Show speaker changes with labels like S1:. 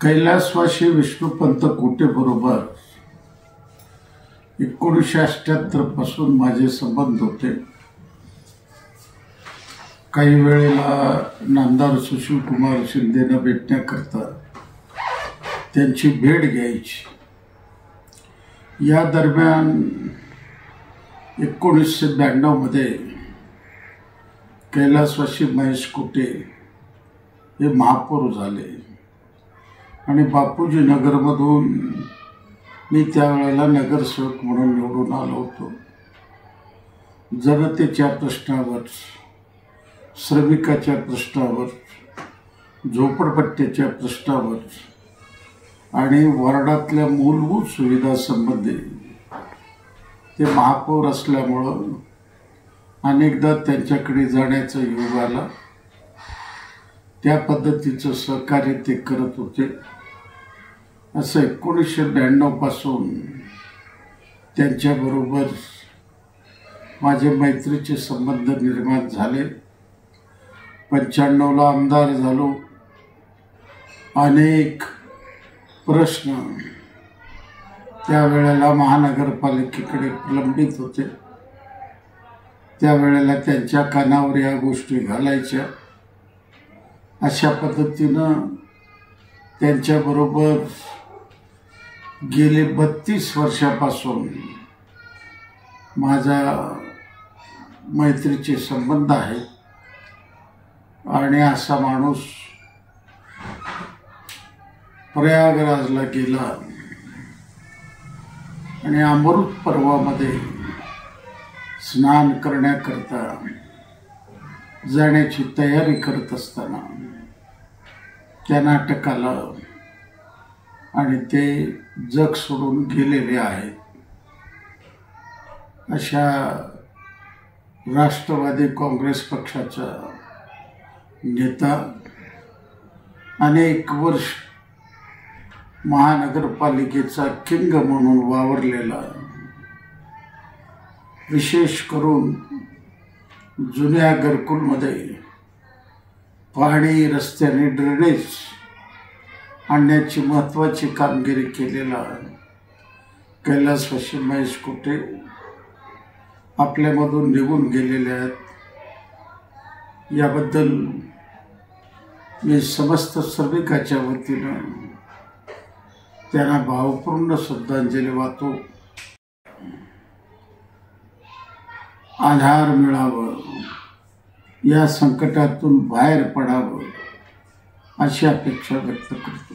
S1: कैलासवासी विष्णुपंत कोटे बरोबर 1978 पासून माझे संबंध होते। काही वेळेला नामदार सुशील कुमार शिंदेना भेटण्याकरता त्यांची भेट घ्यायची। या दरम्यान 1992 मध्ये कैलासवासी महेश कोटे हे महापौर झाले आणि बापूजी नगरमधून मी त्यावेळेला नगरसेवक म्हणून निवडून आलो होतो। जनतेच्या प्रश्नावर, श्रमिकाच्या प्रश्नावर, झोपडपट्ट्याच्या प्रश्नावर आणि वार्डातल्या मूलभूत सुविधा संबंधी ते महापौर असल्यामुळं अनेकदा त्यांच्याकडे जाण्याचा योग आला। त्या पद्धतीचं सहकार्य ते करत होते। असं 1992 पासून त्यांच्याबरोबर माझे मैत्रीचे संबंध निर्माण झाले। 95ला आमदार झालो। अनेक प्रश्न त्यावेळेला महानगरपालिकेकडे प्रलंबित होते। त्यावेळेला त्यांच्या कानावर या गोष्टी घालायच्या। अशा पद्धतीनं त्यांच्याबरोबर गेले 32 वर्षापासून माझा मैत्रीचे संबंध आहेत। आणि असा माणूस प्रयागराजला गेला आणि अमृत पर्वामध्ये स्नान करण्याकरता जाण्याची तयारी करत असताना त्या नाटक आलं आणि ते जग सोडून गेलेले आहेत। अशा राष्ट्रवादी काँग्रेस पक्षाचा नेता, अनेक वर्ष महानगरपालिकेचा किंग म्हणून वावरलेला, विशेष करून जुन्या घरकुलमध्ये पाणी, रस्त्याने ड्रेनेज आणण्याची महत्त्वाची कामगिरी केलेला कैलासवासी महेश कोटे आपल्यामधून निघून गेलेले आहेत। याबद्दल मी समस्त श्रमिकाच्या वतीनं त्यांना भावपूर्ण श्रद्धांजली वाहतो। आधार मिळावं, या संकटातून बाहेर पडावं अशी अपेक्षा व्यक्त करतो।